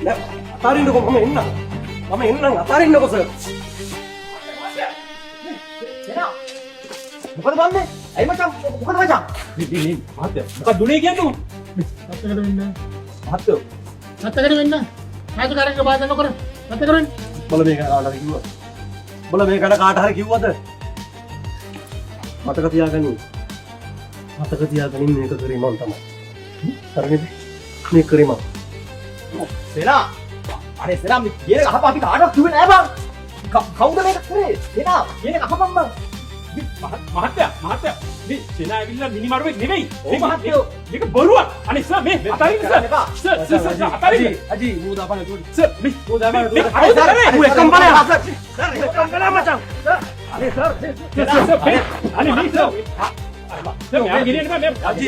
අතාරින්නකෝ මම එන්නම් අතාරින්නකෝ සර්. මොකද බන්නේ? ඇයි මචං මොකද මචං? මේ මහත්තයා මොකක්ද උනේ කියන්නේ? නැත්තකට වෙන්න. මහත්තයෝ නැත්තකට වෙන්න. රාජකාරියක බාධා නොකර. නැත්තකට වෙන්න. බල මේක කාට හරි කිව්වද? බල මේකට කාට හරි කිව්වද? මතක තියාගන්න. මතක තියාගන්න මේක කරේ මම තමයි. හරිද? මේක කරේ මම. සේනා. අනේ සේනා මේ කියන එක අහපන් අපි කාටවත් කිව්වේ නෑ බං. කවුද මේක කරේ? සේනා කියන එක අහපන් බං. මහත්තයා මේ සේනා ඇවිල්ලා මිනිමරුවෙක් නෙවෙයි. ඔව් මහත්තයෝ. මේක බොරුවක්. අනේ සර් මේ අතාරින්න සර්. අතාරින්න. අජි මූ දාපන් ඒක. සර් මේ මූ දාපන් ඒක. අනේ සර් මූ එකම් බලය. සර් එකම් බලය මචං. අනේ සර්. අනේ මේ සර්. සර් මෙයා ගෙනියන්න බෑ. අජි